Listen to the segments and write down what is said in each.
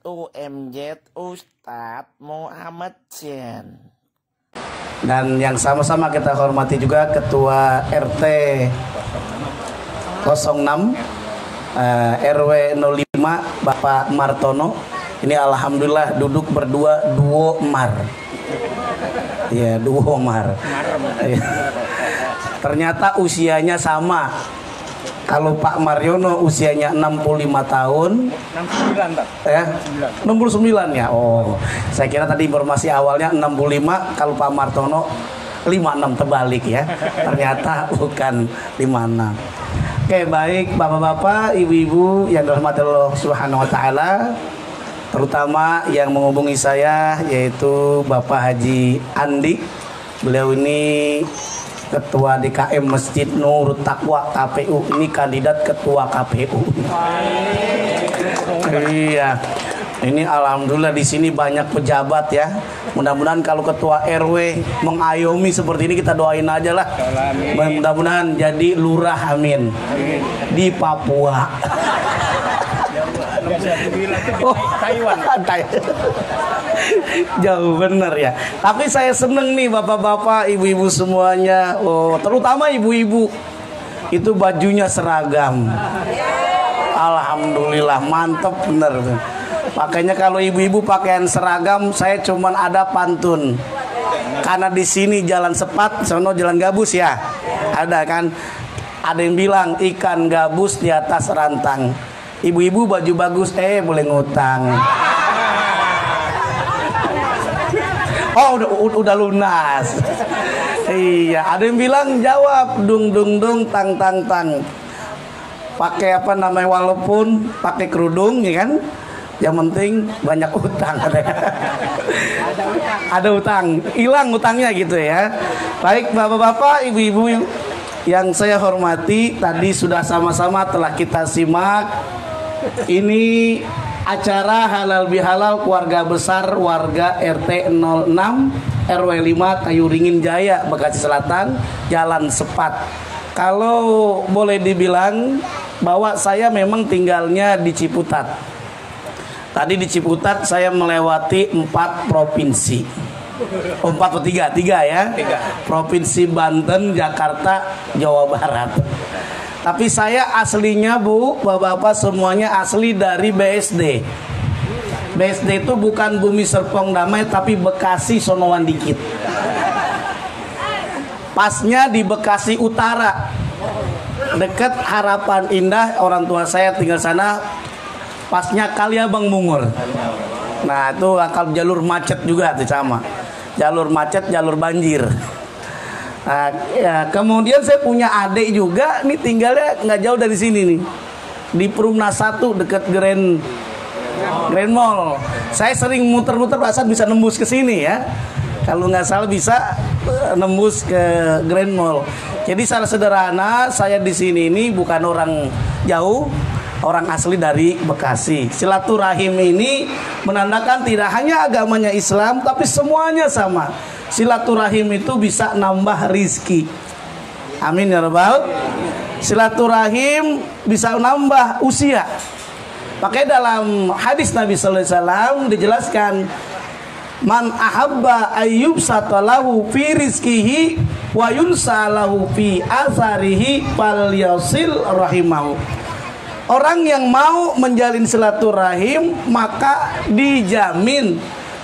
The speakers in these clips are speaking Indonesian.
UMJ Ustadz Muhammad Jen. Dan yang sama-sama kita hormati juga Ketua RT 06 RW 05 Bapak Martono. Ini alhamdulillah duduk berdua duo mar. Ya, duo mar. Ternyata usianya sama. Kalau Pak Mariono usianya 65 tahun. 69 Pak. Ya? 69 ya. Oh, saya kira tadi informasi awalnya 65, kalau Pak Martono 56, terbalik ya. Ternyata bukan 56. Oke, baik Bapak-bapak, Ibu-ibu yang dirahmati Allah Subhanahu wa taala. Terutama yang menghubungi saya yaitu Bapak Haji Andi. Beliau ini Ketua DKM Masjid Nurut Taqwa KPU, ini kandidat Ketua KPU. Iya, ini alhamdulillah di sini banyak pejabat ya. Mudah-mudahan kalau Ketua RW mengayomi seperti ini, kita doain aja lah. Mudah-mudahan jadi lurah, amin. Di Papua. Oh, Taiwan. Jauh bener ya. Tapi saya seneng nih bapak-bapak, ibu-ibu semuanya. Oh, terutama ibu-ibu. Itu bajunya seragam. Alhamdulillah, mantep bener. Makanya kalau ibu-ibu pakaian seragam, saya cuman ada pantun. Karena di sini jalan sepat, sono jalan gabus ya. Ada kan? Ada yang bilang ikan gabus di atas rantang. Ibu-ibu baju bagus, boleh ngutang. Oh, udah lunas. Iya, ada yang bilang jawab dung dung dung tang tang tang. Pakai apa namanya, walaupun pakai kerudung ya kan? Yang penting banyak utang. Ada utang, hilang utangnya gitu ya. Baik bapak-bapak, ibu-ibu yang saya hormati, tadi sudah sama-sama telah kita simak. Ini acara halal bihalal keluarga besar warga RT 06 RW 5 Kayu Ringin Jaya, Bekasi Selatan, Jalan Sepat. Kalau boleh dibilang bahwa saya memang tinggalnya di Ciputat. Tadi di Ciputat saya melewati 4 provinsi. 4 atau 3 ya. 3. Provinsi Banten, Jakarta, Jawa Barat. Tapi saya aslinya Bu, bapak-bapak semuanya asli dari BSD. BSD itu bukan Bumi Serpong Damai, tapi Bekasi sonoan dikit. Pasnya di Bekasi Utara, dekat Harapan Indah, orang tua saya tinggal sana. Pasnya Kaliabang Mungur. Nah itu akal jalur macet juga tuh sama. Jalur macet, jalur banjir. Nah, ya, kemudian saya punya adik juga, nih tinggalnya nggak jauh dari sini nih, di Perumnas 1 dekat Grand Mall. Saya sering muter-muter, perasaan bisa nembus ke sini ya. Kalau nggak salah bisa nembus ke Grand Mall. Jadi secara sederhana saya di sini ini bukan orang jauh, orang asli dari Bekasi. Silaturahim ini menandakan tidak hanya agamanya Islam, tapi semuanya sama. Silaturahim itu bisa nambah rizki. Amin ya rabbal. Silaturahim bisa nambah usia. Makanya dalam hadis Nabi sallallahu alaihi wasallam dijelaskan, man ahabba ayyub satalahu fi rizkihi wa yunsalahu fi azarihi falyasil rahimahu. Orang yang mau menjalin silaturahim maka dijamin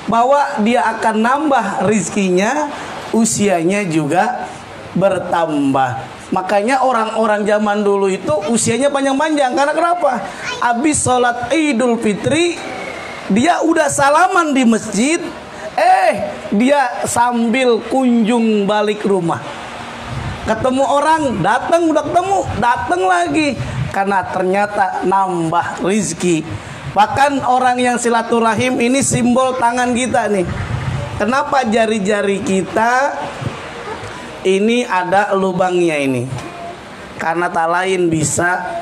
bahwa dia akan nambah rizkinya, usianya juga bertambah. Makanya orang-orang zaman dulu itu usianya panjang-panjang. Karena kenapa? Habis sholat Idul Fitri, dia udah salaman di masjid, dia sambil kunjung balik rumah. Ketemu orang, datang, udah ketemu, datang lagi. Karena ternyata nambah rizki. Bahkan orang yang silaturahim ini simbol tangan kita nih. Kenapa jari-jari kita ini ada lubangnya ini? Karena tak lain bisa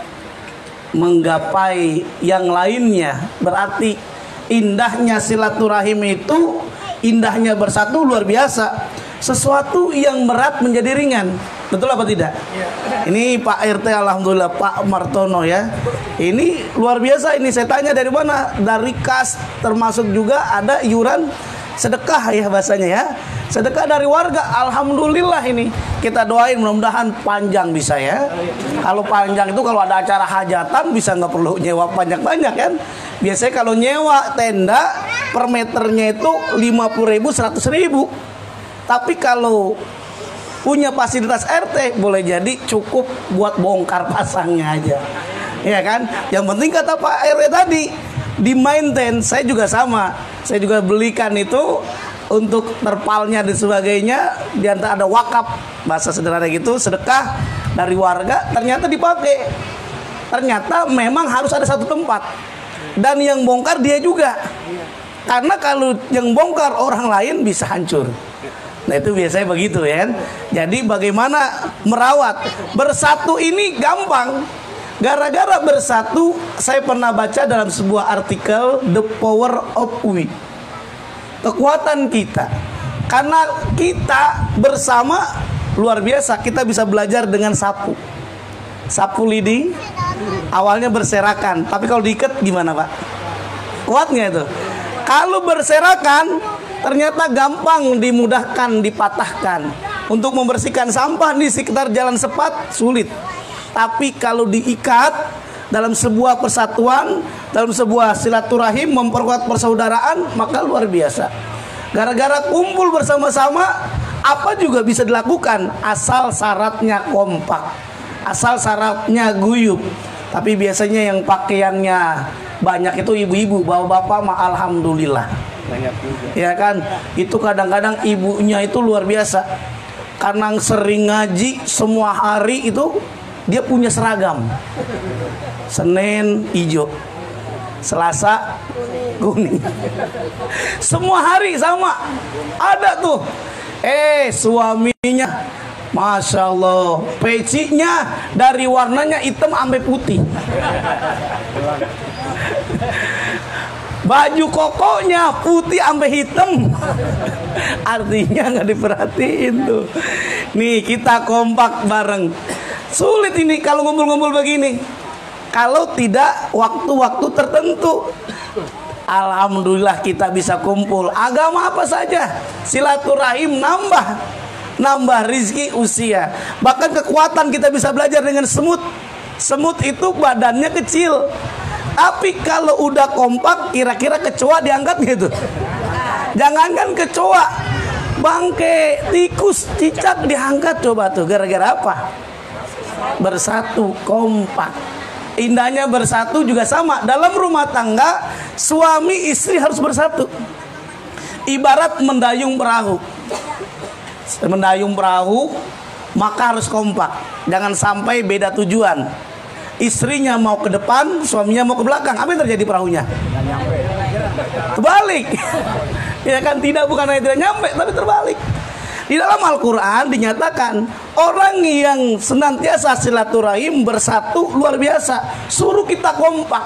menggapai yang lainnya. Berarti indahnya silaturahim itu, indahnya bersatu luar biasa. Sesuatu yang berat menjadi ringan. Betul apa tidak? Ini Pak RT, alhamdulillah, Pak Martono ya. Ini luar biasa ini. Saya tanya dari mana? Dari kas, termasuk juga ada iuran sedekah ya bahasanya ya. Sedekah dari warga. Alhamdulillah ini. Kita doain mudah-mudahan panjang bisa ya. Kalau panjang itu kalau ada acara hajatan bisa nggak perlu nyewa banyak-banyak kan. Biasanya kalau nyewa tenda per meternya itu 50.000, 100.000. Tapi kalau punya fasilitas RT boleh jadi cukup buat bongkar pasangnya aja, ya kan? Yang penting kata Pak RW tadi di maintain. Saya juga sama, saya juga belikan itu untuk terpalnya dan sebagainya. Di antara ada wakaf, bahasa sederhana gitu, sedekah dari warga, ternyata dipakai. Ternyata memang harus ada satu tempat dan yang bongkar dia juga, karena kalau yang bongkar orang lain bisa hancur. Nah itu biasanya begitu ya kan. Jadi bagaimana merawat bersatu ini gampang. Gara-gara bersatu, saya pernah baca dalam sebuah artikel The Power of We, kekuatan kita. Karena kita bersama luar biasa. Kita bisa belajar dengan sapu. Sapu lidi awalnya berserakan, tapi kalau diikat gimana Pak? Kuatnya itu. Kalau berserakan ternyata gampang, dimudahkan, dipatahkan. Untuk membersihkan sampah di sekitar jalan sepat sulit. Tapi kalau diikat dalam sebuah persatuan, dalam sebuah silaturahim, memperkuat persaudaraan, maka luar biasa. Gara-gara kumpul bersama-sama, apa juga bisa dilakukan asal syaratnya kompak, asal syaratnya guyup. Tapi biasanya yang pakaiannya banyak itu ibu-ibu, bapak-bapak mah alhamdulillah. Ya kan, itu kadang-kadang ibunya itu luar biasa. Karena sering ngaji semua hari itu dia punya seragam. Senin hijau, Selasa kuning. Semua hari sama. Ada tuh. Suaminya Masya Allah, pecinya dari warnanya hitam sampai putih. Baju kokonya putih sampai hitam. Artinya nggak diperhatiin tuh. Nih kita kompak bareng. Sulit ini kalau ngumpul-ngumpul begini. Kalau tidak waktu-waktu tertentu. Alhamdulillah kita bisa kumpul. Agama apa saja, silaturahim nambah rizki usia. Bahkan kekuatan kita bisa belajar dengan semut. Semut itu badannya kecil, tapi kalau udah kompak, kira-kira kecoa diangkat gitu? Jangankan kecoa, bangke, tikus, cicak diangkat coba tuh. Gara-gara apa? Bersatu, kompak. Indahnya bersatu juga sama. Dalam rumah tangga, suami istri harus bersatu. Ibarat mendayung perahu. Mendayung perahu, maka harus kompak. Jangan sampai beda tujuan. Istrinya mau ke depan, suaminya mau ke belakang. Apa yang terjadi perahunya? Terbalik. Ya kan, tidak, bukan hanya tidak nyampe, tapi terbalik. Di dalam Al-Quran dinyatakan orang yang senantiasa silaturahim bersatu luar biasa. Suruh kita kompak.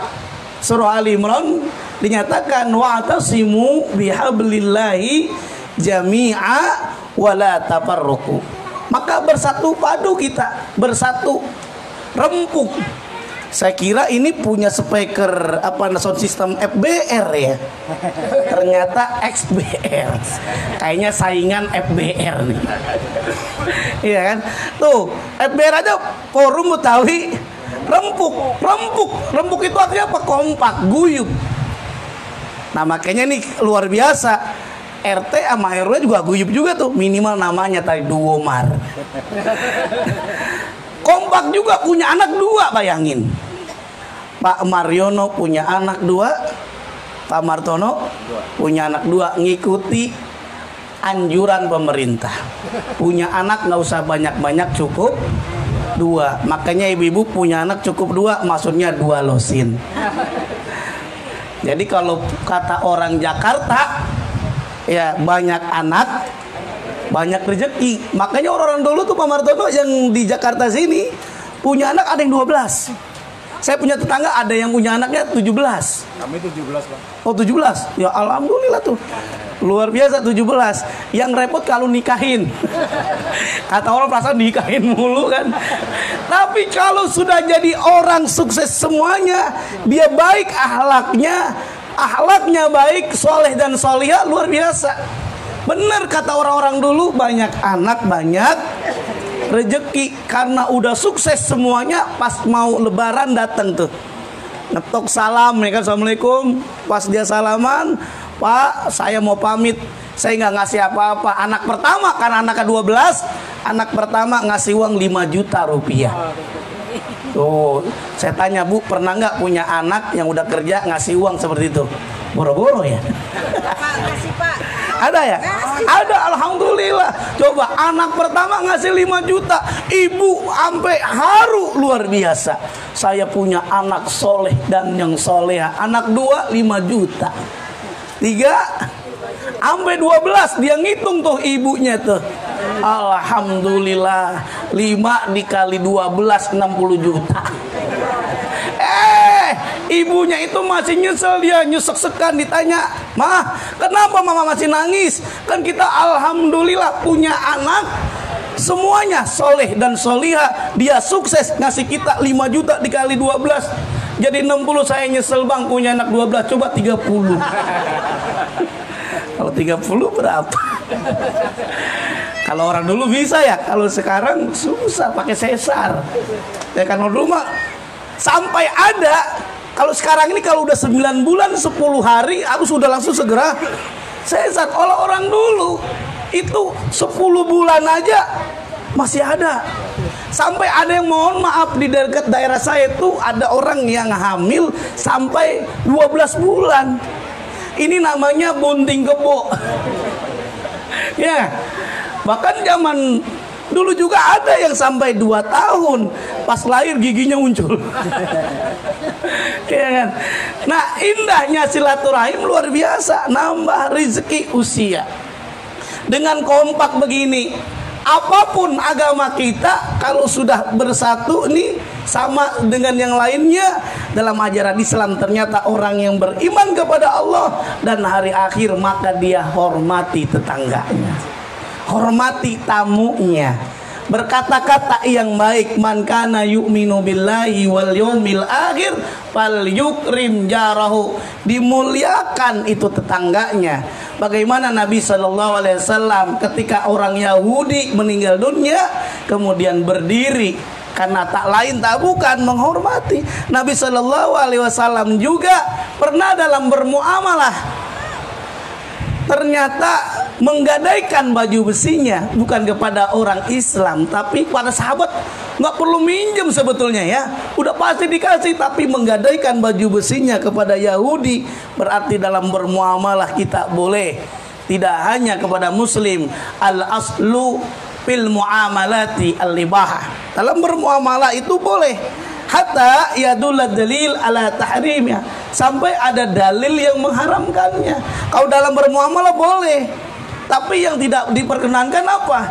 Surah Ali Imran dinyatakan wa'tasimu bihablillahi jami'a wala tafarruqu. Maka bersatu padu kita, bersatu rempuk. Saya kira ini punya speaker sound system FBR ya. Ternyata XBR. Kayaknya saingan FBR nih. Iya kan? Tuh, FBR aja Forum Betawi rempuk itu artinya apa? Kompak, guyup. Nah, makanya nih luar biasa. RT sama RW juga guyup juga tuh, minimal namanya tadi Duomar. Kompak juga, punya anak 2, bayangin. Pak Mariono punya anak 2, Pak Martono punya anak 2, ngikuti anjuran pemerintah. Punya anak nggak usah banyak-banyak, cukup 2. Makanya ibu-ibu punya anak cukup 2, maksudnya 2 losin. Jadi kalau kata orang Jakarta, ya banyak anak, banyak rezeki. Makanya orang-orang dulu tuh Pak Martono yang di Jakarta sini punya anak ada yang 12. Saya punya tetangga ada yang punya anaknya 17. Kami 17, Pak. Oh 17, ya alhamdulillah tuh. Luar biasa 17. Yang repot kalau nikahin. Kata orang perasaan nikahin mulu kan. Tapi kalau sudah jadi orang sukses semuanya, dia baik akhlaknya baik, soleh dan solihah, luar biasa. Benar kata orang-orang dulu, banyak anak banyak rezeki. Karena udah sukses semuanya, pas mau lebaran datang tuh ngetok salam ya kan, assalamualaikum. Pas dia salaman, Pak saya mau pamit, saya nggak ngasih apa-apa. Anak pertama, karena anaknya 12, anak pertama ngasih uang 5 juta rupiah. Tuh, saya tanya, Bu, pernah nggak punya anak yang udah kerja ngasih uang seperti itu? Boro-boro ya? Pak, kasih Pak. Ada ya? Ada, alhamdulillah. Coba anak pertama ngasih 5 juta, ibu sampai haru luar biasa. Saya punya anak soleh dan yang soleha. Anak 2 5 juta. 3 sampai 12 dia ngitung tuh ibunya tuh. Alhamdulillah 5 dikali 12 60 juta. Ibunya itu masih nyesel, dia nyesek-sekan. Ditanya, "Mah, kenapa mama masih nangis? Kan kita alhamdulillah punya anak semuanya soleh dan solihah. Dia sukses ngasih kita 5 juta dikali 12. Jadi 60, saya nyesel bang punya anak 12. Coba 30. Kalau 30 berapa? Kalau orang dulu bisa ya, kalau sekarang susah pakai sesar. Ya kan dulu mah sampai ada. Kalau sekarang ini kalau udah 9 bulan 10 hari harus sudah langsung segera sesar. Kalau orang dulu itu 10 bulan aja masih ada. Sampai ada yang mohon maaf di dekat daerah saya itu ada orang yang hamil sampai 12 bulan. Ini namanya bunting kebo. Ya. Bahkan zaman dulu juga ada yang sampai 2 tahun pas lahir giginya muncul. Ya kan? Nah, indahnya silaturahim luar biasa, nambah rezeki usia. Dengan kompak begini, apapun agama kita kalau sudah bersatu nih sama dengan yang lainnya dalam ajaran Islam, ternyata orang yang beriman kepada Allah dan hari akhir, maka dia hormati tetangganya, hormati tamunya, berkata-kata yang baik. Man kana yu'minu billahi wal yawmil akhir fal yukrim jarahu. Dimuliakan itu tetangganya. Bagaimana Nabi SAW ketika orang Yahudi meninggal dunia kemudian berdiri, karena tak lain tak bukan menghormati. Nabi SAW juga pernah dalam bermuamalah ternyata menggadaikan baju besinya bukan kepada orang Islam tapi pada sahabat. Nggak perlu minjem sebetulnya ya, udah pasti dikasih, tapi menggadaikan baju besinya kepada Yahudi. Berarti dalam bermuamalah kita boleh, tidak hanya kepada muslim. Al aslu fil muamalati al-ibahah. Dalam bermuamalah itu boleh, hatta yadullah dalil ala tahrimnya, sampai ada dalil yang mengharamkannya. Kalau dalam bermuamalah boleh, tapi yang tidak diperkenankan apa?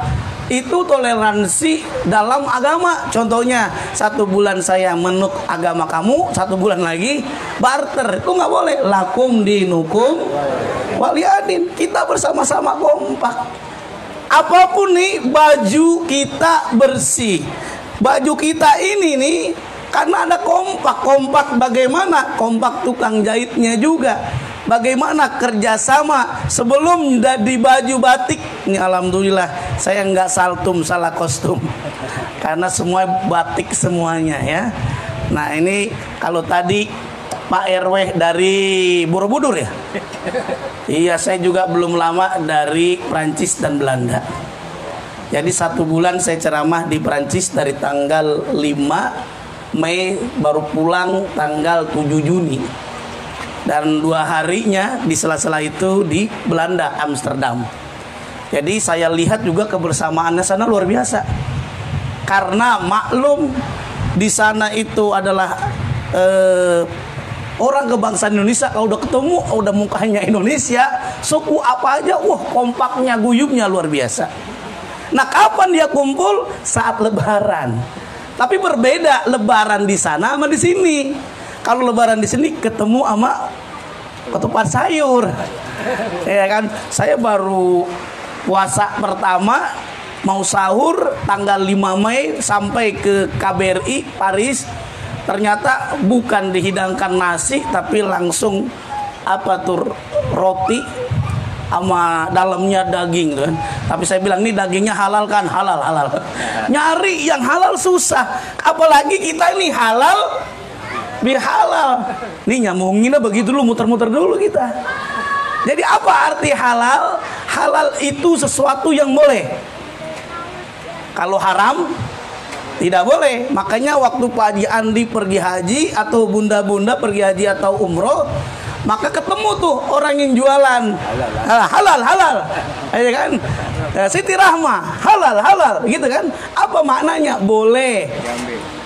Itu toleransi dalam agama. Contohnya 1 bulan saya menuk agama kamu, 1 bulan lagi barter, itu nggak boleh. Lakum dinukum waliyadin. Kita bersama-sama kompak. Apapun nih, baju kita bersih, baju kita ini nih karena ada kompak. Kompak bagaimana? Kompak tukang jahitnya juga. Bagaimana kerjasama sebelum di baju batik. Ini alhamdulillah saya nggak saltum salah kostum, karena semua batik semuanya ya. Nah ini kalau tadi Pak RW dari Borobudur ya. Iya, saya juga belum lama dari Prancis dan Belanda. Jadi 1 bulan saya ceramah di Prancis dari tanggal 5 Mei, baru pulang tanggal 7 Juni. Dan 2 harinya di sela-sela itu di Belanda, Amsterdam. Jadi saya lihat juga kebersamaannya sana luar biasa. Karena maklum di sana itu adalah orang kebangsaan Indonesia. Kalau udah ketemu, udah mukanya Indonesia, suku apa aja, wah kompaknya, guyubnya luar biasa. Nah kapan dia kumpul? Saat Lebaran. Tapi berbeda lebaran di sana sama di sini. Kalau lebaran di sini ketemu sama ketupat sayur. Ya kan, saya baru puasa pertama mau sahur tanggal 5 Mei sampai ke KBRI Paris. Ternyata bukan dihidangkan nasi tapi langsung apa tuh roti sama dalamnya daging kan. Tapi saya bilang ini dagingnya halal kan, halal. Nyari yang halal susah, apalagi kita ini halal bihalal. Nih nyambunginnya begitu dulu, muter-muter dulu kita. Jadi apa arti halal? Halal itu sesuatu yang boleh. Kalau haram tidak boleh. Makanya waktu Pak Haji Andi pergi haji atau bunda-bunda pergi haji atau umroh, maka ketemu tuh orang yang jualan halal, ya kan? Siti Rahmah halal, gitu kan? Apa maknanya? Boleh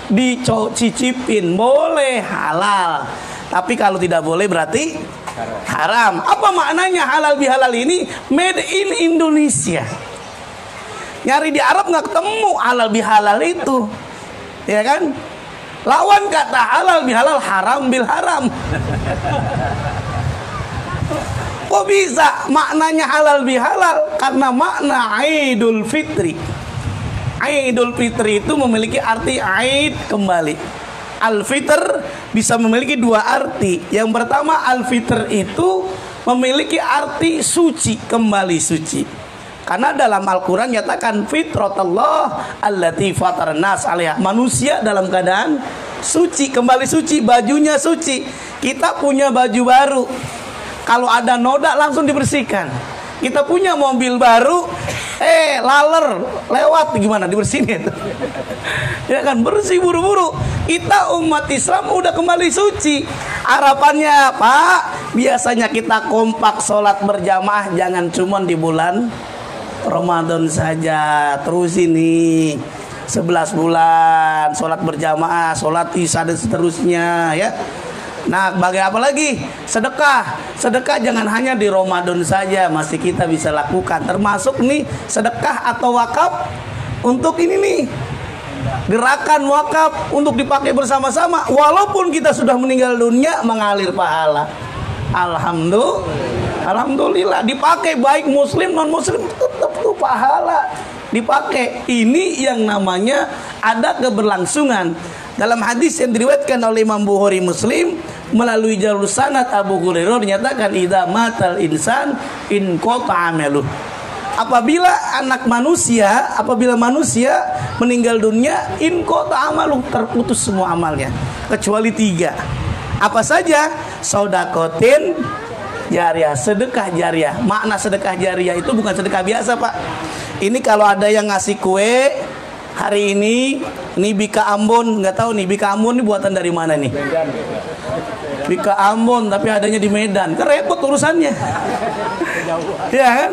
dicicipin, boleh halal. Tapi kalau tidak boleh berarti haram. Apa maknanya halal bihalal ini? Made in Indonesia. Nyari di Arab nggak ketemu halal bihalal itu, ya kan? Lawan kata halal bihalal, haram bil haram. Kok bisa maknanya halal bihalal? Karena makna Idul Fitri. Idul Fitri itu memiliki arti Aid, kembali. Al-Fitr bisa memiliki dua arti. Yang pertama, Al-Fitr itu memiliki arti suci, kembali suci. Karena dalam Al-Quran nyatakan fitratallah allati fataran nas alaiha. Manusia dalam keadaan suci, kembali suci, bajunya suci. Kita punya baju baru, kalau ada noda langsung dibersihkan. Kita punya mobil baru, laler lewat, gimana dibersihin itu? Ya kan, bersih buru-buru. Kita umat Islam udah kembali suci. Harapannya Pak, biasanya kita kompak sholat berjamaah, jangan cuma di bulan Ramadan saja. Terus ini 11 bulan sholat berjamaah, sholat isya dan seterusnya, ya. Nah, bagaimana apa lagi? Sedekah jangan hanya di Ramadan saja, masih kita bisa lakukan. Termasuk nih sedekah atau wakaf untuk ini nih, gerakan wakaf untuk dipakai bersama-sama. Walaupun kita sudah meninggal dunia, mengalir pahala. Alhamdulillah dipakai baik muslim non muslim, tetap tuh pahala dipakai. Ini yang namanya ada keberlangsungan. Dalam hadis yang diriwayatkan oleh Imam Bukhari Muslim melalui jalur sanad Abu Hurairah dinyatakan idza matal insan in qata amaluh. Apabila manusia meninggal dunia, in qata amaluh, terputus semua amalnya kecuali 3. Apa saja? Sodakotin jariah, sedekah jariah. Makna sedekah jariah itu bukan sedekah biasa, Pak. Ini kalau ada yang ngasih kue hari ini Bika Ambon, nggak tahu nih Bika Ambon ini buatan dari mana nih? Bika Ambon tapi adanya di Medan, kan repot urusannya. Ya kan?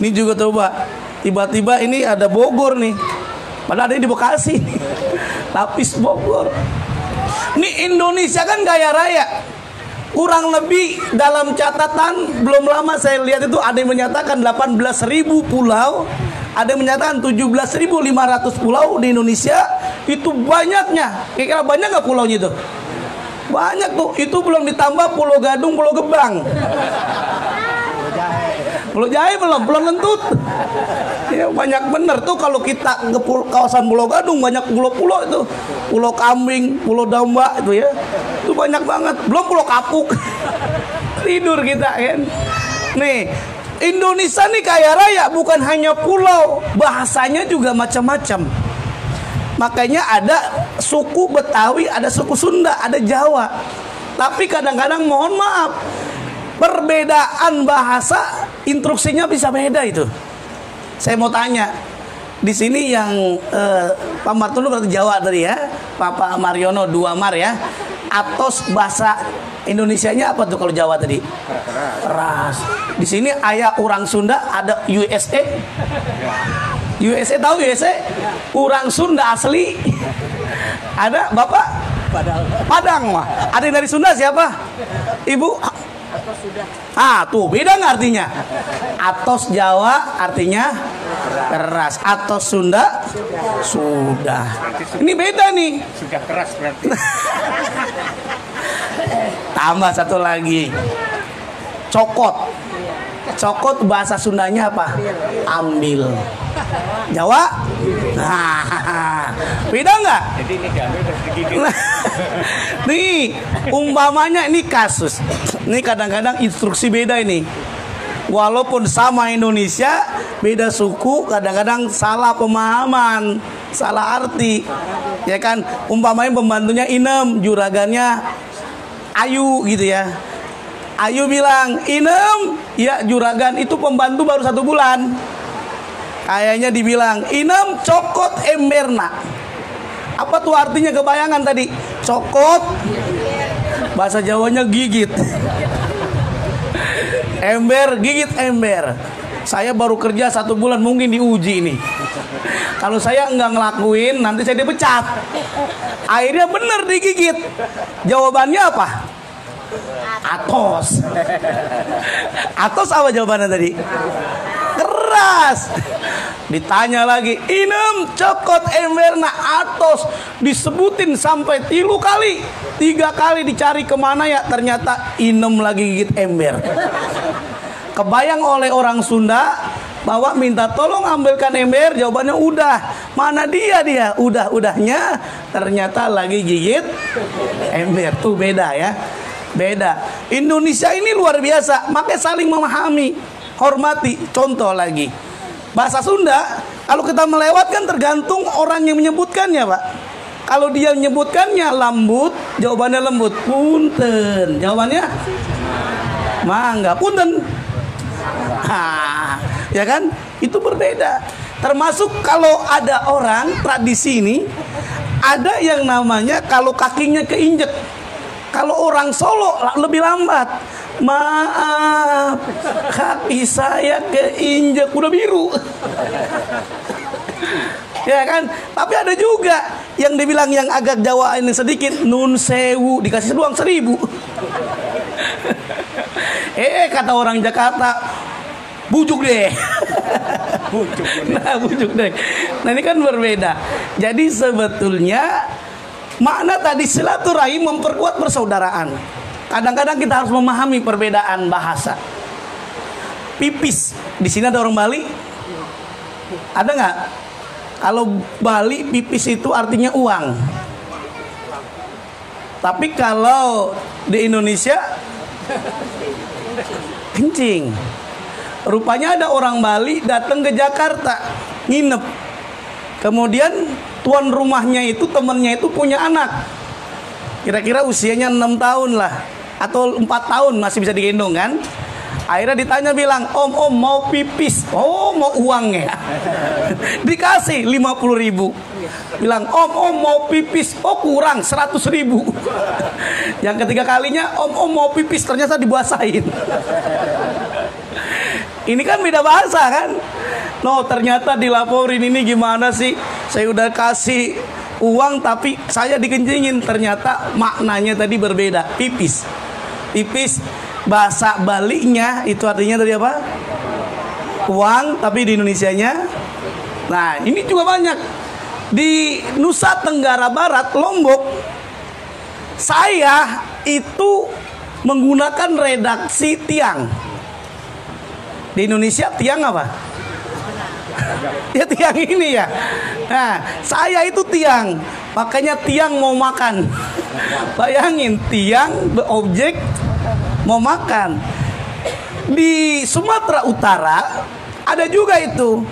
Ini juga coba tiba-tiba ini ada Bogor nih, padahal ada di Bekasi, lapis Bogor. Ini Indonesia kan kaya raya. Kurang lebih dalam catatan belum lama saya lihat itu ada yang menyatakan 18.000 pulau. Ada yang menyatakan 17.500 pulau di Indonesia. Itu banyaknya. Kira-kira banyak nggak pulaunya itu? Banyak tuh. Itu belum ditambah Pulau Gadung, Pulau Gebang. Pulau Jahe belum, Pulau Lentut. Ya, banyak bener tuh kalau kita ke kawasan Pulau Gadung, banyak pulau-pulau itu. Pulau Kambing, Pulau Domba itu ya. Itu banyak banget. Belum Pulau Kapuk. Tidur kita kan. Nih, Indonesia nih kaya raya, bukan hanya pulau, bahasanya juga macam-macam. Makanya ada suku Betawi, ada suku Sunda, ada Jawa. Tapi kadang-kadang mohon maaf, perbedaan bahasa instruksinya bisa beda itu. Saya mau tanya, di sini yang Pak Martono berarti Jawa tadi ya, Pak Mariono 2 Mar ya. Atos bahasa Indonesianya apa tuh kalau Jawa tadi? Ras. Di sini ayah orang Sunda ada USA. USA tahu USA? Orang Sunda asli. Ada Bapak? Padang mah. Ada yang dari Sunda siapa? Ibu? Ah, tuh beda nggak artinya? Atos Jawa artinya keras, atos Sunda sudah. Ini beda nih. Sudah keras berarti. Tambah satu lagi. Cokot. Cokot bahasa Sundanya apa? Ambil. Jawa? Nah, beda nggak? Jadi ini diambil terus digigit. Nih, umpamanya ini kasus. Ini kadang-kadang instruksi beda ini. Walaupun sama Indonesia, beda suku, kadang-kadang salah pemahaman, salah arti. Ya kan, umpamanya pembantunya Inem, juragannya Ayu gitu ya. Ayu bilang, "Inem, ya juragan itu pembantu baru 1 bulan." Kayaknya dibilang, "Inem cokot emberna." Apa tuh artinya kebayangan tadi? Cokot, bahasa Jawanya gigit. Ember, gigit ember. Saya baru kerja 1 bulan, mungkin diuji nih. Kalau saya nggak ngelakuin, nanti saya dipecat. Akhirnya bener digigit. Jawabannya apa? Atos. Atos apa jawabannya tadi? Keras. Ditanya lagi, "Inem cokot emberna atos." Disebutin sampai 3 kali. 3 kali dicari kemana ya, ternyata Inem lagi gigit ember. Kebayang oleh orang Sunda bahwa minta tolong ambilkan ember, jawabannya udah. Mana dia? Udahnya ternyata lagi gigit ember. Tuh beda ya. Beda. Indonesia ini luar biasa, makanya saling memahami, hormati. Contoh lagi, bahasa Sunda kalau kita melewatkan tergantung orang yang menyebutkannya, Pak. Kalau dia menyebutkannya lembut, jawabannya lembut. Punten, jawabannya mangga. Punten. Ya kan? Itu berbeda. Termasuk kalau ada orang tradisi ini, ada yang namanya kalau kakinya keinjek. Kalau orang Solo lebih lambat. "Maaf, kaki saya keinjek," udah biru. Ya kan? Tapi ada juga yang dibilang yang agak Jawa ini sedikit, "Nun sewu," dikasih uang 1.000. Kata orang Jakarta, "Bujuk deh." Bujuk deh. Nah, ini kan berbeda. Jadi sebetulnya makna tadi silaturahim memperkuat persaudaraan. Kadang-kadang kita harus memahami perbedaan bahasa. Pipis, di sini ada orang Bali? Ada nggak? Kalau Bali pipis itu artinya uang. Tapi kalau di Indonesia kencing. Rupanya ada orang Bali datang ke Jakarta nginep. Kemudian tuan rumahnya itu, temennya itu punya anak. Kira-kira usianya 6 tahun lah, atau 4 tahun masih bisa digendong kan. Akhirnya ditanya bilang, om mau pipis." "Oh, mau uangnya." Dikasih 50.000. Bilang, om mau pipis." "Oh, kurang 100.000. Yang ketiga kalinya, om mau pipis, ternyata dibasahin. Ini kan beda bahasa kan. No, ternyata dilaporin, "Ini gimana sih? Saya udah kasih uang tapi saya dikencingin." Ternyata maknanya tadi berbeda. Pipis. Pipis bahasa Balinya itu artinya tadi apa? Uang, tapi di Indonesianya. Nah, ini juga banyak. Di Nusa Tenggara Barat, Lombok, saya itu menggunakan redaksi tiang. Di Indonesia tiang apa? Ya tiang ini ya. Nah, saya itu tiang, makanya tiang mau makan. Bayangin, tiang objek mau makan. Di Sumatera Utara ada juga itu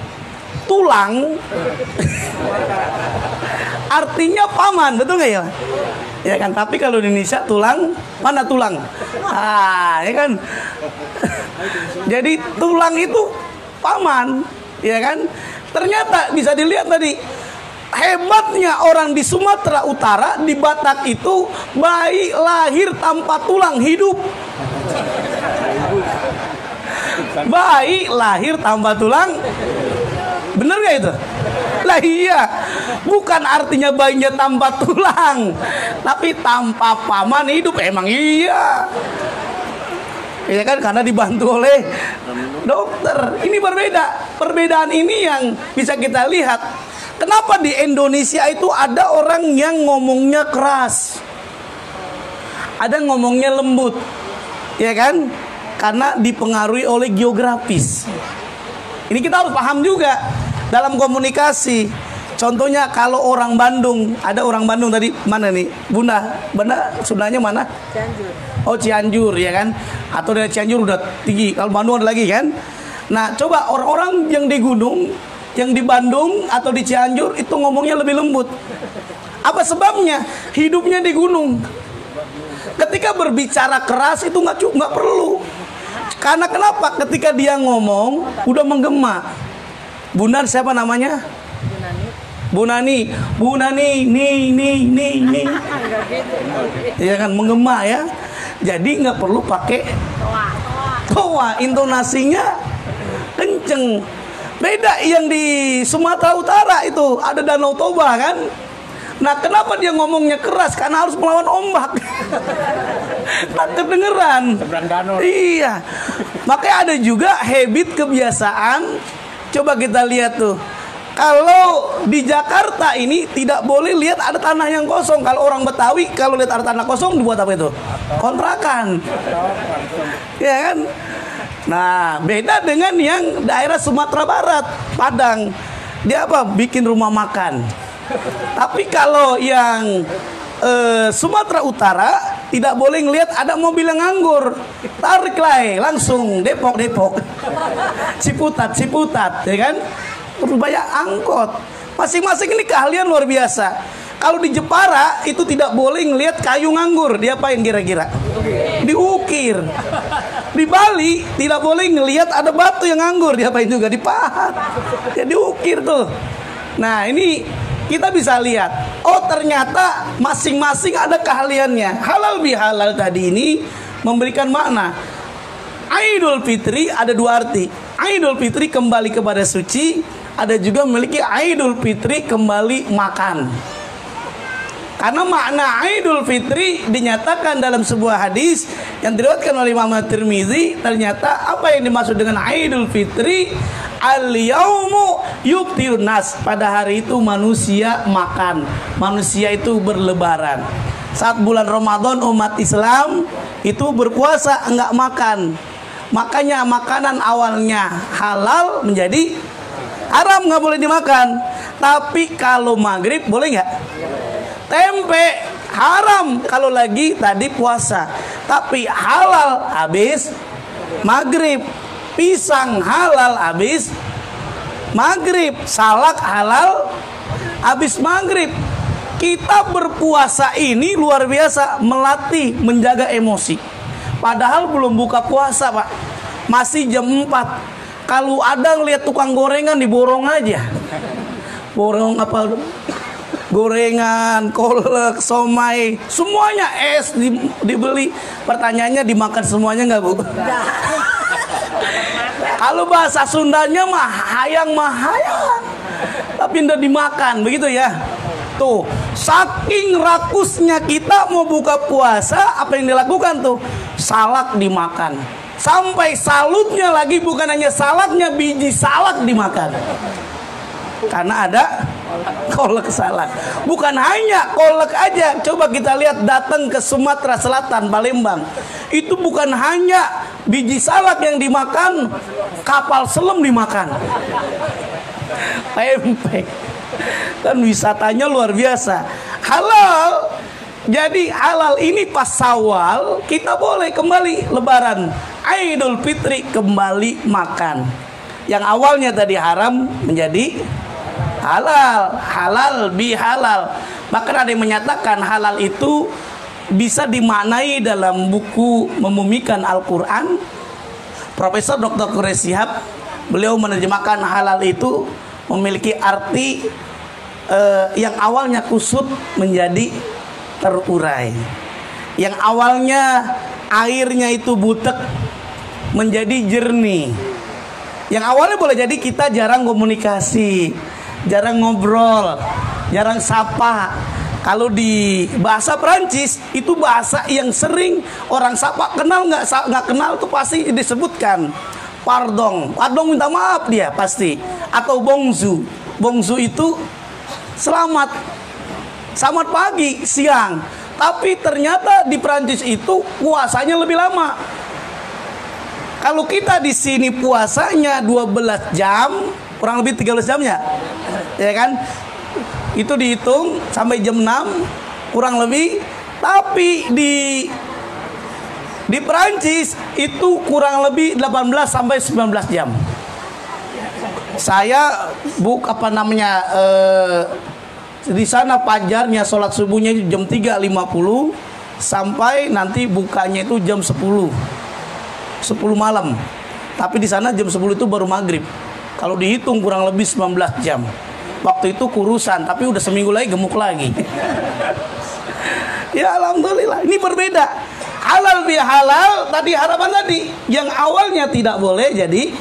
tulang. Artinya paman, betul nggak ya? Ya kan, tapi kalau di Indonesia tulang, mana tulang? Ya kan. Jadi tulang itu paman, ya kan? Ternyata bisa dilihat tadi, hebatnya orang di Sumatera Utara, di Batak itu bayi lahir tanpa tulang, hidup. Bayi lahir tanpa tulang, bener gak itu? Lah iya, bukan artinya bayinya tanpa tulang, tapi tanpa paman hidup. Emang iya. Ya kan, karena dibantu oleh dokter. Ini berbeda. Perbedaan ini yang bisa kita lihat. Kenapa di Indonesia itu ada orang yang ngomongnya keras, ada ngomongnya lembut, ya kan? Karena dipengaruhi oleh geografis. Ini kita harus paham juga dalam komunikasi. Contohnya kalau orang Bandung, ada orang Bandung tadi mana nih? Bunda Sundanya mana? Cianjur. Oh, Cianjur, ya kan? Atau dari Cianjur udah tinggi. Kalau Bandung ada lagi kan? Nah, coba orang-orang yang di gunung, yang di Bandung atau di Cianjur itu ngomongnya lebih lembut. Apa sebabnya? Hidupnya di gunung. Ketika berbicara keras itu nggak perlu. Karena kenapa? Ketika dia ngomong udah menggema. Bunda siapa namanya? Bu Nani, nih. Ya kan, menggema ya. Jadi nggak perlu pakai toa, intonasinya kenceng. Beda yang di Sumatera Utara itu ada Danau Toba kan. Nah, kenapa dia ngomongnya keras? Karena harus melawan ombak. Tak kedengeran. Iya. Makanya ada juga habit kebiasaan. Coba kita lihat tuh. Kalau di Jakarta ini tidak boleh lihat ada tanah yang kosong. Kalau orang Betawi kalau lihat ada tanah kosong dibuat apa itu? Kontrakan. Ya kan? Nah, beda dengan yang daerah Sumatera Barat, Padang. Dia apa? Bikin rumah makan. Tapi kalau yang Sumatera Utara tidak boleh ngelihat ada mobil yang nganggur. Tarik lah, langsung Depok. Ciputat, ya kan? Berbayar angkot. Masing-masing ini keahlian luar biasa. Kalau di Jepara itu tidak boleh ngelihat kayu nganggur. Diapain kira-kira? Diukir. Di Bali tidak boleh ngelihat ada batu yang nganggur. Diapain juga? Dipahat. Ya diukir tuh. Nah, ini kita bisa lihat. Oh, ternyata masing-masing ada keahliannya. Halal bihalal tadi ini memberikan makna. Idul Fitri ada dua arti. Idul Fitri kembali kepada suci. Ada juga memiliki Idul Fitri kembali makan. Karena makna Idul Fitri dinyatakan dalam sebuah hadis yang diriwayatkan oleh Imam Tirmizi. Ternyata apa yang dimaksud dengan Idul Fitri? Al-yaumu yuftirun nas. Pada hari itu manusia makan. Manusia itu berlebaran. Saat bulan Ramadan umat Islam itu berpuasa enggak makan. Makanya makanan awalnya halal menjadi haram, nggak boleh dimakan. Tapi kalau maghrib boleh nggak? Tempe haram kalau lagi tadi puasa. Tapi halal habis maghrib. Pisang halal habis maghrib. Salak halal habis maghrib. Kita berpuasa ini luar biasa melatih menjaga emosi. Padahal belum buka puasa, Pak. Masih jam 4. Kalau ada ngelihat tukang gorengan diborong aja. Borong apa? Gorengan, kolak, somai, semuanya es dibeli. Pertanyaannya dimakan semuanya nggak, Bu? Kalau bahasa Sundanya mah hayang. Tapi nggak dimakan, begitu ya. Tuh, saking rakusnya kita mau buka puasa, apa yang dilakukan tuh? Salak dimakan. Sampai salutnya lagi, bukan hanya salaknya, biji salak dimakan. Karena ada kolak salak. Bukan hanya kolak aja. Coba kita lihat datang ke Sumatera Selatan, Palembang. Itu bukan hanya biji salak yang dimakan, kapal selam dimakan. Pempek. Dan wisatanya luar biasa. Halal. Jadi halal ini pas Syawal kita boleh kembali lebaran. Idul Fitri kembali makan. Yang awalnya tadi haram menjadi halal. Halal bihalal. Bahkan ada yang menyatakan halal itu bisa dimaknai dalam buku Memumikan Al-Quran. Profesor Dr. Quraish Shihab, beliau menerjemahkan halal itu memiliki arti yang awalnya kusut menjadi terurai. Yang awalnya airnya itu butek menjadi jernih. Yang awalnya boleh jadi kita jarang komunikasi, jarang ngobrol, jarang sapa. Kalau di bahasa Perancis itu bahasa yang sering orang sapa, kenal nggak kenal tuh pasti disebutkan pardon, minta maaf dia pasti, atau bonjour. Bonjour itu selamat pagi, siang. Tapi ternyata di Perancis itu puasanya lebih lama. Kalau kita di sini puasanya 12 jam, kurang lebih 13 jamnya, ya kan? Itu dihitung sampai jam 6 kurang lebih. Tapi di Perancis itu kurang lebih 18 sampai 19 jam. Saya di sana pajarnya, sholat subuhnya jam 3.50 sampai nanti bukanya itu jam 10 malam. Tapi di sana jam 10 itu baru maghrib. Kalau dihitung kurang lebih 19 jam. Waktu itu kurusan, tapi udah seminggu lagi gemuk lagi. Ya alhamdulillah, ini berbeda. Halal bihalal, tadi harapan tadi yang awalnya tidak boleh jadi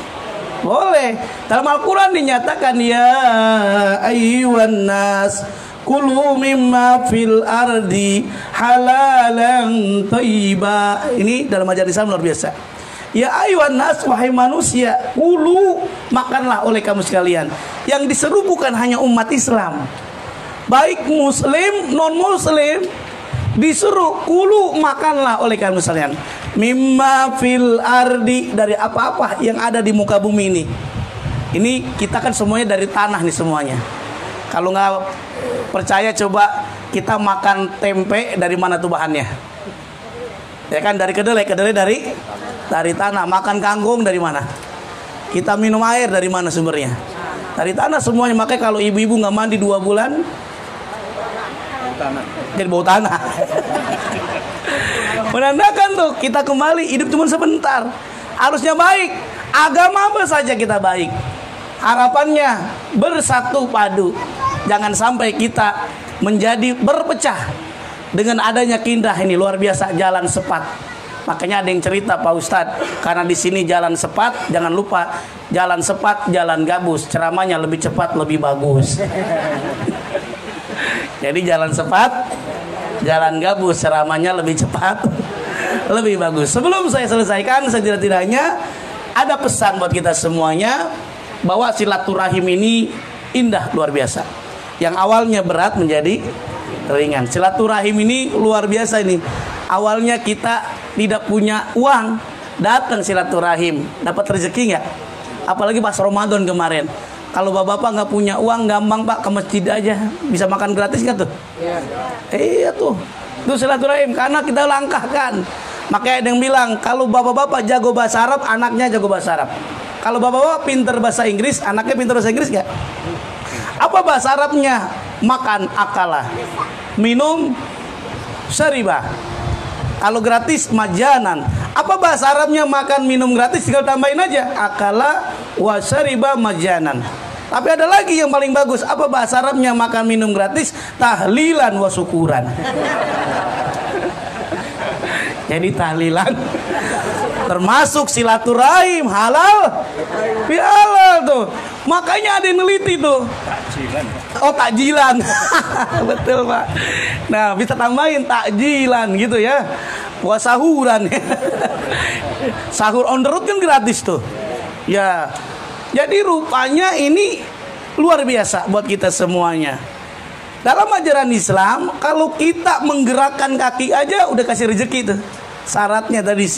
boleh. Dalam Al-Quran dinyatakan, ya ayyuhan nas kulu mimma fil ardi halalan thayyiba. Ini dalam ajaran Islam luar biasa. Ya ayyuhan nas, wahai manusia, kulu, makanlah oleh kamu sekalian. Yang diseru bukan hanya umat Islam, baik muslim non muslim disuruh kulu, makanlah oleh kamu sekalian. Mimma fil ardi, dari apa-apa yang ada di muka bumi ini. Ini kita kan semuanya dari tanah nih semuanya. Kalau nggak percaya coba kita makan tempe, dari mana tuh bahannya? Ya kan, dari kedelai dari tanah. Makan kangkung dari mana? Kita minum air dari mana sumbernya? Dari tanah semuanya. Makanya kalau ibu-ibu nggak mandi 2 bulan, jadi bau tanah. Menandakan tuh kita kembali hidup cuma sebentar. Harusnya baik. Agama apa saja kita baik. Harapannya bersatu padu. Jangan sampai kita menjadi berpecah. Dengan adanya Kindah ini luar biasa, jalan sepat. Makanya ada yang cerita Pak Ustadz, karena di sini jalan sepat, jangan lupa jalan sepat, jalan gabus, ceramahnya lebih cepat, lebih bagus. Jadi jalan sepat, jalan gabus, ceramahnya lebih cepat, lebih bagus. Sebelum saya selesaikan, setidak-tidaknya ada pesan buat kita semuanya, bahwa silaturahim ini indah luar biasa. Yang awalnya berat menjadi ringan. Silaturahim ini luar biasa ini. Awalnya kita tidak punya uang, datang silaturahim, dapat rezeki nggak? Apalagi pas Ramadan kemarin. Kalau bapak-bapak nggak punya uang, gampang pak ke masjid aja, bisa makan gratis nggak tuh? Iya tuh. Itu silaturahim, karena kita langkahkan. Makanya ada yang bilang, kalau bapak-bapak jago bahasa Arab, anaknya jago bahasa Arab. Kalau bapak-bapak pinter bahasa Inggris, anaknya pinter bahasa Inggris nggak? Apa bahasa Arabnya? Makan akala, minum syaribah. Kalau gratis majanan. Apa bahasa Arabnya makan minum gratis? Tinggal tambahin aja akala wa syariba majanan. Tapi ada lagi yang paling bagus. Apa bahasa Arabnya makan minum gratis? Tahlilan wa syukuran. Jadi tahlilan termasuk silaturahim, halal halal tuh. Makanya ada yang neliti tuh. Takjilan. Oh takjilan. Betul pak. Nah bisa tambahin takjilan gitu ya. Buat sahuran. Sahur on the road kan gratis tuh. Ya. Jadi rupanya ini luar biasa buat kita semuanya. Dalam ajaran Islam, kalau kita menggerakkan kaki aja udah kasih rezeki tuh. Syaratnya tadi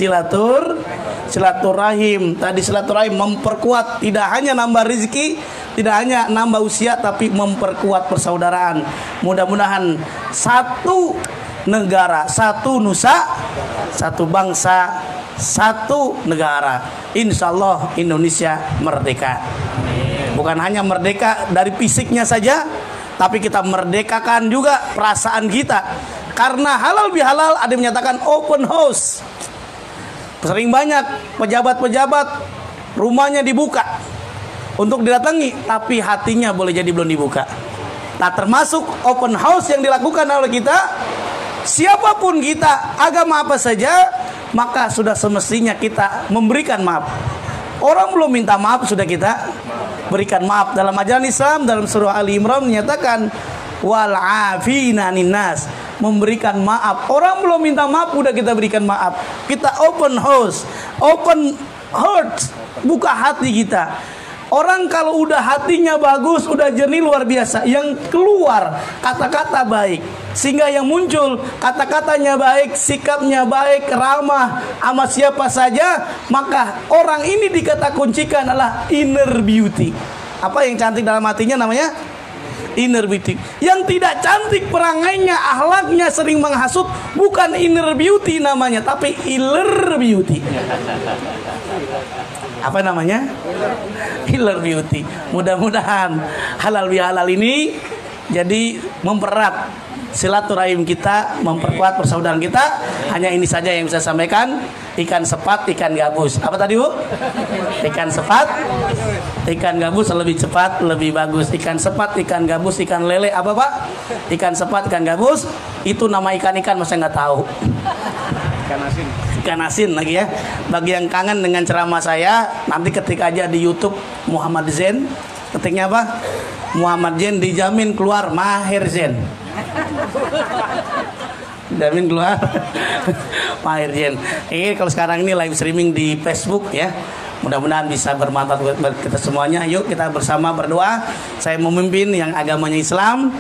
silaturahim. Tadi silaturahim memperkuat, tidak hanya nambah rezeki, tidak hanya nambah usia, tapi memperkuat persaudaraan. Mudah-mudahan satu negara, satu nusa, satu bangsa, satu negara. Insya Allah Indonesia merdeka. Bukan hanya merdeka dari fisiknya saja, tapi kita merdekakan juga perasaan kita. Karena halal bihalal ada yang menyatakan open house. Sering banyak pejabat-pejabat rumahnya dibuka untuk didatangi, tapi hatinya boleh jadi belum dibuka. Nah termasuk open house yang dilakukan oleh kita. Siapapun kita, agama apa saja, maka sudah semestinya kita memberikan maaf. Orang belum minta maaf sudah kita berikan maaf. Dalam ajaran Islam, dalam surah Ali Imran menyatakan wal 'afina 'anil nas, memberikan maaf. Orang belum minta maaf udah kita berikan maaf. Kita open house, open heart, buka hati kita. Orang kalau udah hatinya bagus, udah jernih luar biasa, yang keluar kata-kata baik, sehingga yang muncul kata-katanya baik, sikapnya baik, ramah sama siapa saja, maka orang ini dikata kuncikan adalah inner beauty. Apa yang cantik dalam hatinya namanya inner beauty. Yang tidak cantik perangainya, akhlaknya, sering menghasut, bukan inner beauty namanya, tapi iler beauty. Apa namanya? Iler beauty. Mudah-mudahan halal bihalal ini jadi mempererat silaturahim kita, memperkuat persaudaraan kita. Hanya ini saja yang bisa saya sampaikan. Ikan sepat, ikan gabus. Apa tadi, Bu? Ikan sepat, ikan gabus lebih cepat, lebih bagus. Ikan sepat, ikan gabus, ikan lele. Apa, Pak? Ikan sepat, ikan gabus. Itu nama ikan-ikan, masa nggak tahu? Ikan asin. Ikan asin lagi ya. Bagi yang kangen dengan ceramah saya, nanti ketik aja di YouTube Muhammad Zain. Ketiknya apa? Muhammad Zain dijamin keluar Maher Zain. Jamin keluar Maher Zain. Ini kalau sekarang ini live streaming di Facebook ya. Mudah-mudahan bisa bermanfaat buat kita semuanya. Yuk kita bersama berdoa. Saya memimpin yang agamanya Islam.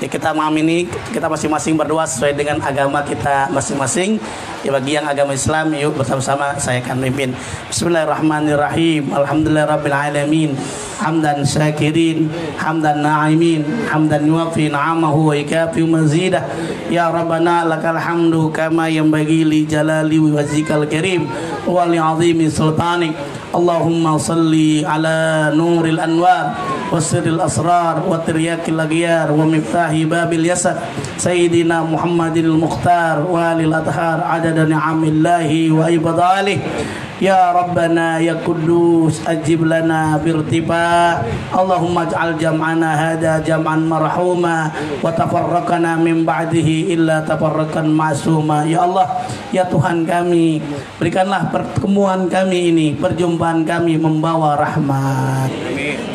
Ya, kita mengamini, kita masing-masing berdoa sesuai dengan agama kita masing-masing. Ya, bagi yang agama Islam, yuk bersama-sama saya akan memimpin. Bismillahirrahmanirrahim. Alhamdulillahirabbil alamin. Hamdan syakirin, hamdan na'imin, hamdan yuwafi na'amahu wa yakafi mazidah. Ya Rabbana lakal hamdu kama yanbaghi li jalali wajhikal karim wa li 'azimi sultanik. Allahumma salli ala nuril anwar wa sirril asrar wa tiryakil aghyar wa miftahi babil yasar sayyidina Muhammadil Mukhtar wa lil adhar adada ni'amillahi wa ibadalih. Ya Rabbana ya Quddus ajib lana birtiba. Allahumma ij'al jam'ana hada jam'an marhuma wa tafarraqana min ba'dihi illa tafarraqan ma'suma. Ya Allah, ya Tuhan kami, berikanlah pertemuan kami ini, perjumpaan kami membawa rahmat.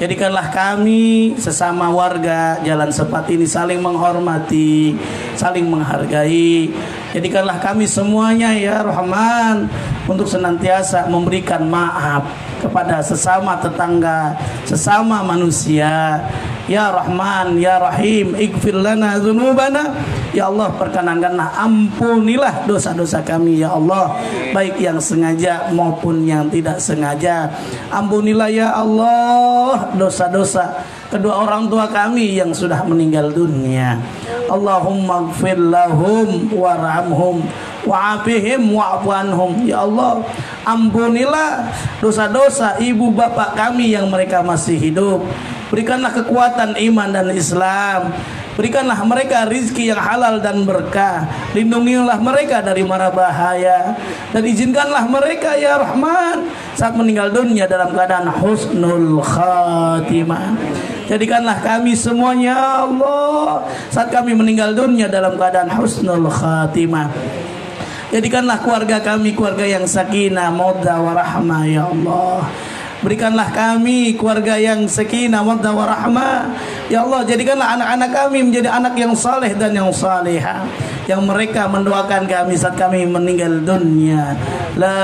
Jadikanlah kami sesama warga Jalan Sepat ini saling menghormati, saling menghargai. Jadikanlah kami semuanya ya Rahman untuk senantiasa memberikan maaf kepada sesama tetangga, sesama manusia. Ya Rahman, Ya Rahim, ighfir lana dzunubana. Ya Allah, perkenankanlah, ampunilah dosa-dosa kami ya Allah, baik yang sengaja maupun yang tidak sengaja. Ampunilah ya Allah dosa-dosa kedua orang tua kami yang sudah meninggal dunia. Allahumma ighfir lahum warhamhum wa'afihim wa'fu anhum. Ya Allah, ampunilah dosa-dosa ibu bapak kami yang mereka masih hidup. Berikanlah kekuatan iman dan Islam. Berikanlah mereka rizki yang halal dan berkah. Lindungilah mereka dari mara bahaya. Dan izinkanlah mereka ya Rahman saat meninggal dunia dalam keadaan husnul khatimah. Jadikanlah kami semuanya ya Allah saat kami meninggal dunia dalam keadaan husnul khatimah. Jadikanlah keluarga kami keluarga yang sakinah, mawaddah warahmah ya Allah. Berikanlah kami keluarga yang sakinah, mawaddah warahmah ya Allah. Jadikanlah anak-anak kami menjadi anak yang saleh dan yang salihah, yang mereka mendoakan kami saat kami meninggal dunia. La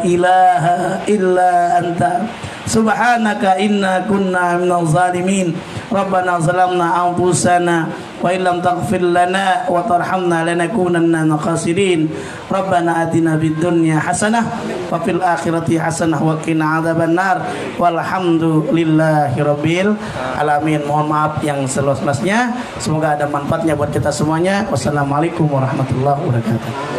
ilaha illa anta subhanaka inna kunna minal zalimin. Rabbana zalamna anfusana wa illam taghfir lana wa tarhamna lanakunanna khasirin. Rabbana atina fid dunya hasanah wa fil akhirati hasanah wa qina adzabannar. Walhamdulillahi rabbil alamin. Mohon maaf yang seluas-luasnya. Semoga ada manfaatnya buat kita semuanya. Wassalamualaikum warahmatullahi wabarakatuh.